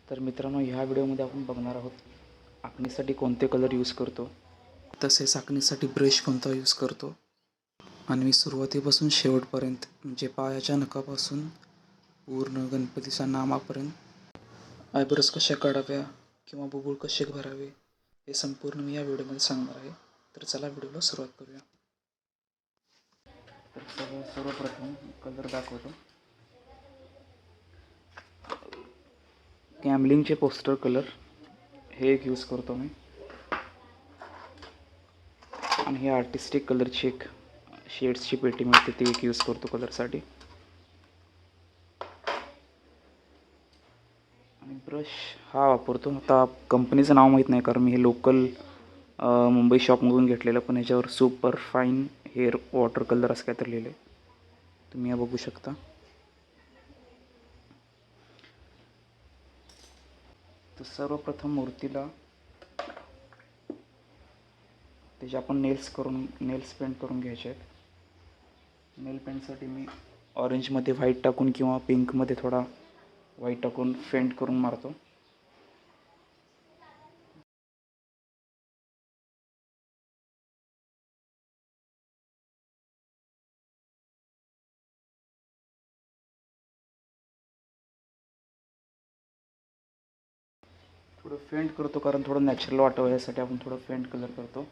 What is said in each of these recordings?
तर मित्रांनो, ह्या व्हिडिओमध्ये आपण बघणार आहोत आखणीसाठी कोणते कलर यूज करतो, तसेच आखणीसाठी ब्रश कोणता यूज करतो आणि मी सुरुवातीपासून शेवटपर्यंत म्हणजे पायाच्या नखापासून पूर्ण गणपतीच्या नामापर्यंत आयब्रोज कशा काढाव्या किंवा बुबुळ कसे भरावे हे संपूर्ण मी या व्हिडिओमध्ये सांगणार आहे. तर चला व्हिडिओला सुरुवात करूया. तर सर्वप्रथम कलर दाखवतो. गॅमलिंगचे पोस्टर कलर हे एक यूज करतो मी, आणि हे आर्टिस्टिक कलरची एक शेड्सची पेटी मिळते ती एक यूज करतो कलरसाठी. आणि ब्रश हा वापरतो. आता कंपनीचं नाव माहीत नाही कारण मी हे लोकल मुंबई शॉपमधून घेतलेलं, पण ह्याच्यावर super fine hair water colour असं काहीतरी लिहिलं आहे, तुम्ही या बघू शकता. तर सर्वप्रथम मूर्तीला त्याचे आपण नेल्स पेंट करून घ्यायचे आहेत. नेल पेंटसाठी मी ऑरेंजमध्ये व्हाईट टाकून किंवा पिंकमध्ये थोडा व्हाईट टाकून फेंट करून मारतो. थोडं फेंट करतो कारण थोडं नॅचरल वाटावं यासाठी आपण थोडं फेंट कलर करतो.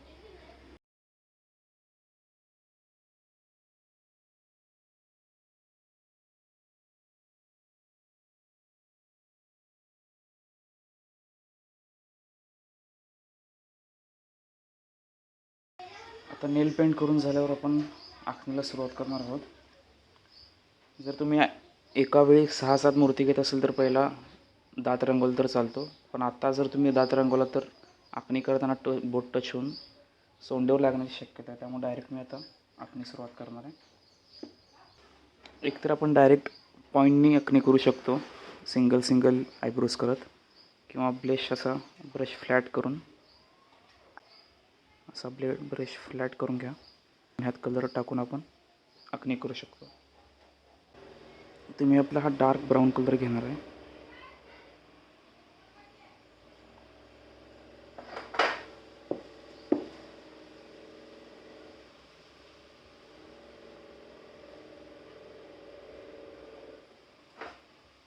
आता नेल पेंट करून झाल्यावर आपण आखणीला सुरुवात करणार आहोत. जर तुम्ही एका वेळी 6-7 मूर्ती घेत असेल तर पहिला दात रंगवलं तर चालतो, पण आता जर तुम्ही दात रंगवला तर आखणी करताना बोट टच होऊन सोंडेवर लागण्याची शक्यता आहे. त्यामुळे डायरेक्ट मी आता आखणी सुरुवात करणार आहे. एकतर आपण डायरेक्ट पॉईंटनी आखणी करू शकतो सिंगल आयब्रोज करत, किंवा ब्रश फ्लॅट करून ब्रश फ्लॅट करून घ्या. ह्यात कलर टाकून आपण आखणी करू शकतो. तुम्ही आपला हा डार्क ब्राऊन कलर घेणार आहे.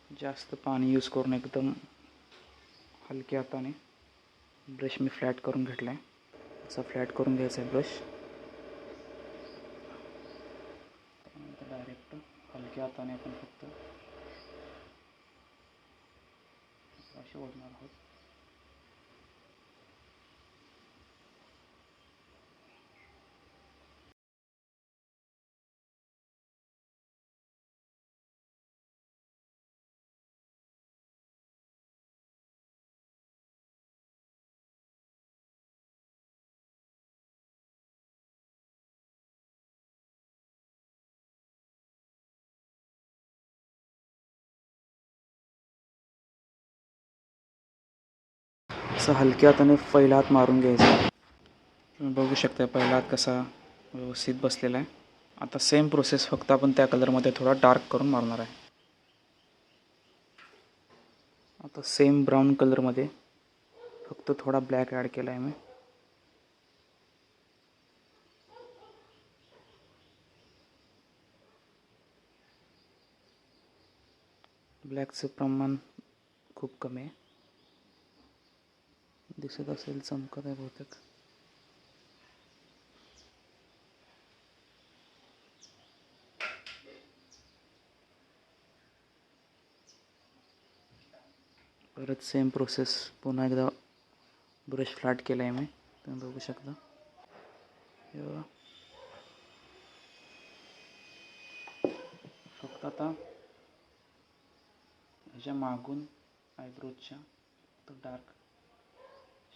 जास्त पाणी यूज करून एकदम हलक्या हाताने ब्रश मी फ्लॅट करून घेतला आहे. असा फ्लॅट करून घ्यायचा आहे ब्रश. त्यानंतर डायरेक्ट हलक्या हाताने आपण फक्त असे ओढणार आहोत. असं हलक्या हाताने पहिला हात मारून घ्यायचा. तुम्ही बघू शकता पहिला हात कसा व्यवस्थित बसलेला आहे. आता सेम प्रोसेस फक्त आपण त्या कलरमध्ये थोडा डार्क करून मारणार आहे. आता सेम ब्राऊन कलरमध्ये फक्त थोडा ब्लॅक ॲड केला आहे मी. ब्लॅकचं प्रमाण खूप कमी आहे. दिसत असेल चमकत आहे बहुतेक. परत सेम प्रोसेस पुन्हा एकदा ब्रश फ्लॅट केला आहे मी, तुम्ही बघू शकता. फक्त आता ह्याच्या मागून आयब्रोजच्या तो डार्क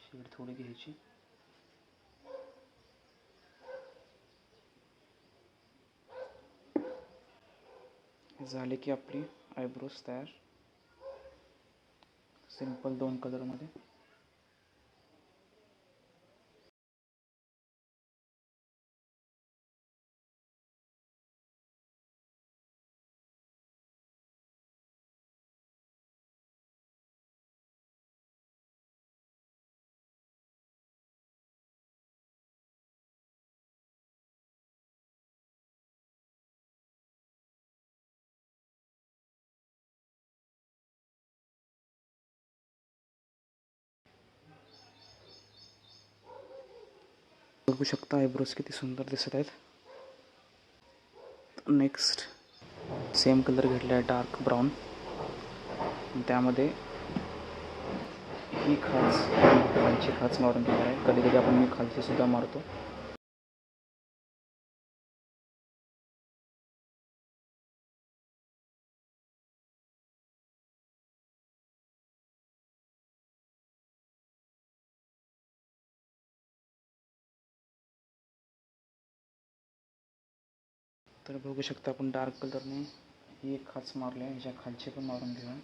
शेड थोडी घ्यायची. झाले की आपली आयब्रोज तयार, सिंपल 2 कलरमध्ये. बघू शकता आयब्रोज किती सुंदर दिसत आहेत. नेक्स्ट सेम कलर घेतला आहे डार्क ब्राऊन. त्यामध्ये ही खाच मारून घेणार आहे. कधी कधी आपण मी खालची सुद्धा मारतो. तर बघू शकता आपण डार्क कलरने ही एक खाच मारली आहे. ह्याच्या खालची पण मारून घेऊया.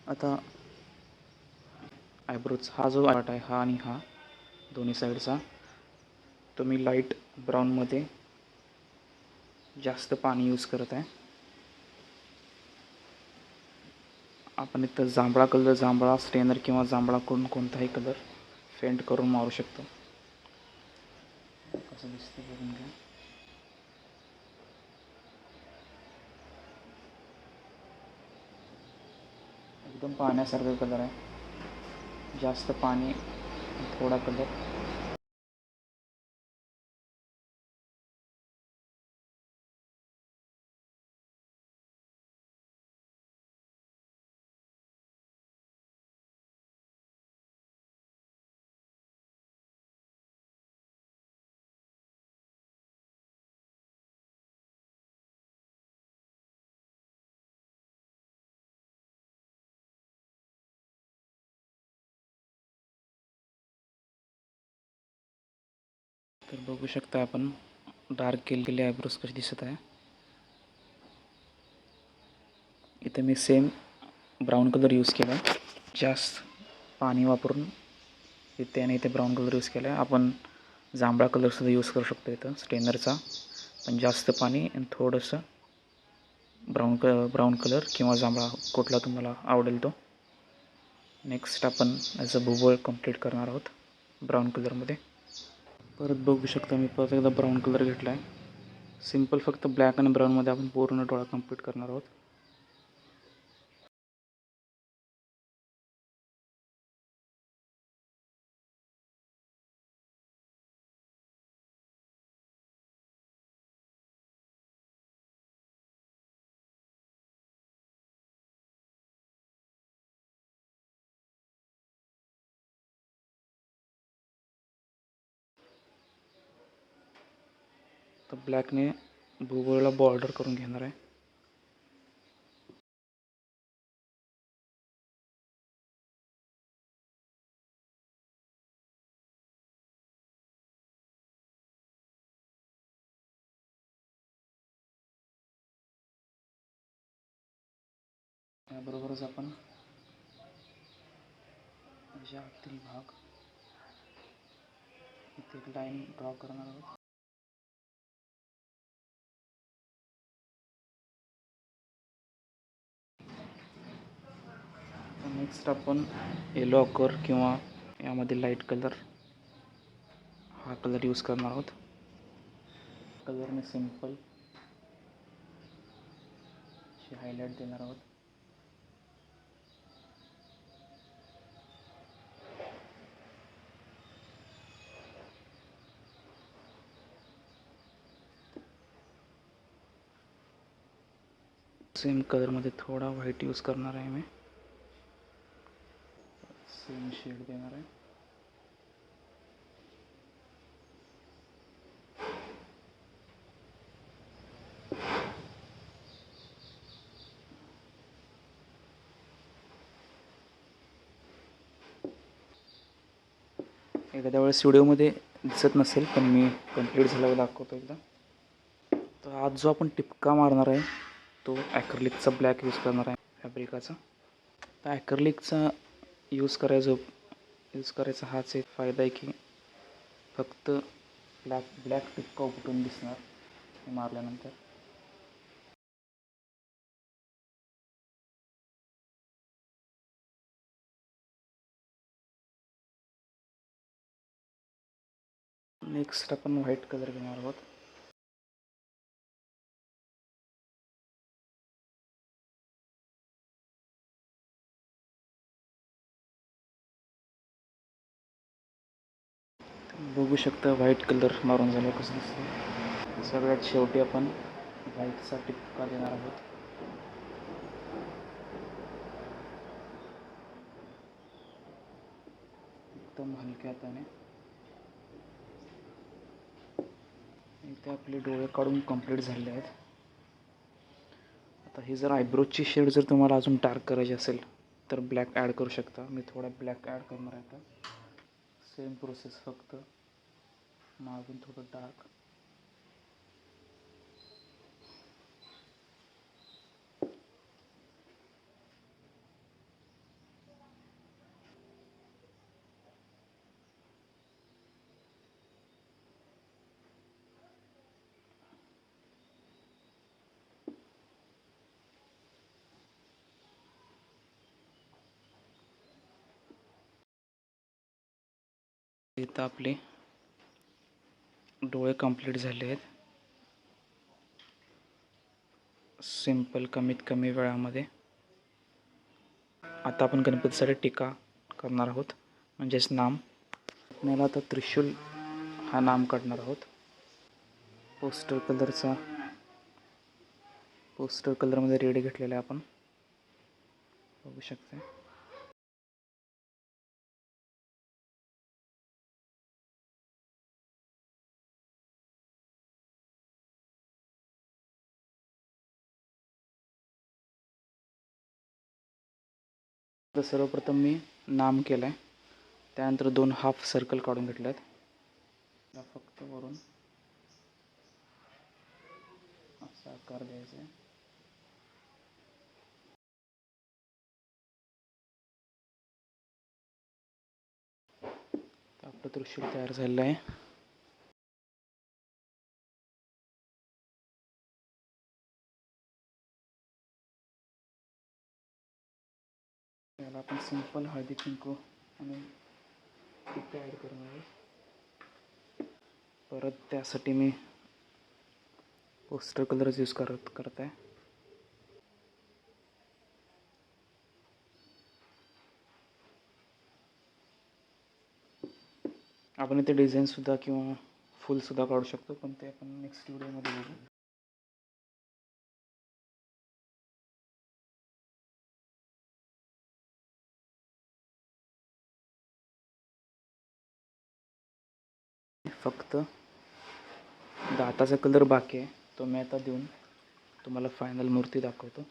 आता आयब्रोज हा जो आर्ट आहे हा आणि हा दोन्ही साईडचा तो मी लाईट ब्राऊनमध्ये जास्त पाणी यूज करत आहे. आपण इथं जांभळा स्टेनर किंवा जांभळा करून कोणताही कलर फेंट करून मारू शकतो. कसं दिसतं बघून घ्या. एकदम पाण्यासारखा कलर आहे. जास्त पाणी थोडा कलर. तर बघू शकता आपण डार्क केलेले आयब्रोज कसे दिसत आहे. इथे मी सेम ब्राऊन कलर यूज केला. जास्त पाणी वापरून इथे ब्राऊन कलर यूज केला आहे. आपण जांभळा कलरसुद्धा यूज करू शकतो इथं स्टेनरचा. पण जास्त पाणी आणि थोडंसं ब्राऊन कलर किंवा जांभळा कुठला तुम्हाला आवडेल तो. नेक्स्ट आपण याचं भुवळ कंप्लीट करणार आहोत ब्राऊन कलरमध्ये. परत बघू शकता मी परत एकदा ब्राऊन कलर घेतला आहे. सिम्पल फक्त ब्लॅक आणि ब्राऊनमध्ये आपण पूर्ण डोळा कंप्लीट करणार आहोत. तर ब्लॅकने भुवळला बॉर्डर करून घेणार आहे. याबरोबरच आपण याच्या आतील भाग इथे एक लाईन ड्रॉ करणार आहोत. नेक्स्ट आपण येलो ऑकर किंवा यामध्ये लाईट कलर हा कलर यूज करणार आहोत. कलरने सिंपल हायलाइट देणार आहोत. सेम कलरमध्ये थोडा व्हाईट यूज करणार आहे मी. सेम शेड देणार आहे. एखाद्या वेळेस व्हिडिओमध्ये दिसत नसेल पण मी कंप्लीट झाल्यावर दाखवतो एकदा. तर आज जो आपण टिपका मारणार आहे तो ॲक्रिलिकचा ब्लॅक यूज करणार आहे फॅब्रिकाचा. तर ॲक्रिलिकचा यूज करायचा हाच एक फायदा आहे की फक्त ब्लॅक टिपका उपटून दिसणार हे मारल्यानंतर. नेक्स्ट आपण व्हाईट कलर घेणार आहोत. बघू शकता व्हाईट कलर मारून झालं कसं दिसतं. सगळ्यात शेवटी आपण व्हाईटचा टिपका देणार आहोत. एकदम हलक्या हाताने. इथे आपले डोळे काढून कंप्लीट झाले आहेत. आता ही जर आयब्रोजची शेड जर तुम्हाला अजून डार्क करायची असेल तर ब्लॅक ॲड करू शकता. मी थोडा ब्लॅक ॲड करणार आहे. आता सेम प्रोसेस, फक्त मागून थोडं डार्क. इथं आपले डोळे कंप्लीट झाले आहेत. सिंपल, कमीत कमी वेळामध्ये. आता आपण गणपतीसाठी टीका करणार आहोत, म्हणजेच नाम. आपल्याला आता त्रिशूल हा नाम काढणार आहोत. पोस्टर कलरमध्ये रेड घेतलेला आहे आपण, बघू शकता. तर सर्वप्रथम मी नाम केलं आहे. त्यानंतर 2 हाफ सर्कल काढून घेतले आहेत. फक्त वरून असा आकार द्यायचा आहे. आपलं त्रिशूल तयार झालेलं आहे. त्याला आपण सिंपल हळदी कुंकू आणि टिक्का ॲड करणार आहे. परत त्यासाठी मी पोस्टर कलरच यूज करत आहे. आपण इथे डिझाईनसुद्धा किंवा फुलसुद्धा काढू शकतो, पण ते आपण नेक्स्ट व्हिडिओमध्ये बघू. फक्त दाताचा कलर बाकी आहे, तो मी आता देऊन तुम्हाला फायनल मूर्ती दाखवतो.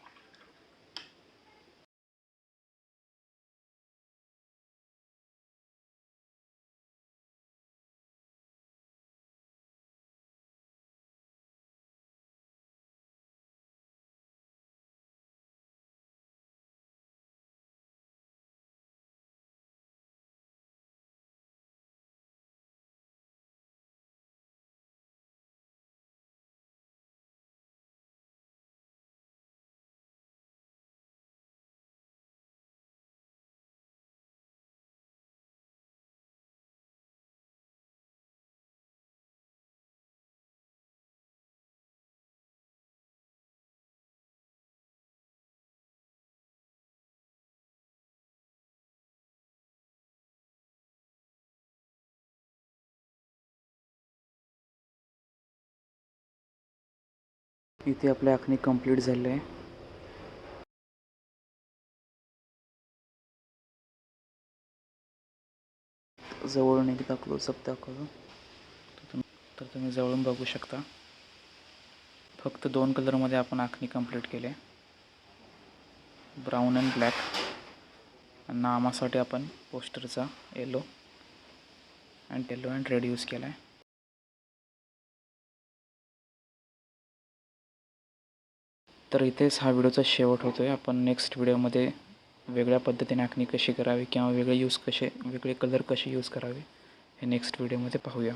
इथे आपल्या आखणी कंप्लीट झाले आहे. जवळून एकदा क्लोजअप दाखवतो तर तुम्ही जवळून बघू शकता. फक्त 2 कलरमध्ये आपण आखणी कंप्लीट केले, ब्राऊन अँड ब्लॅक. नामासाठी आपण पोस्टरचा येलो अँड रेड यूज केला आहे. तर इथेच हा व्हिडिओचा शेवट होतो आहे. आपण नेक्स्ट व्हिडिओमध्ये वेगळ्या पद्धतीने आखणी कशी करावी किंवा वेगळे कलर कसे यूज करावे हे नेक्स्ट व्हिडिओमध्ये पाहूया.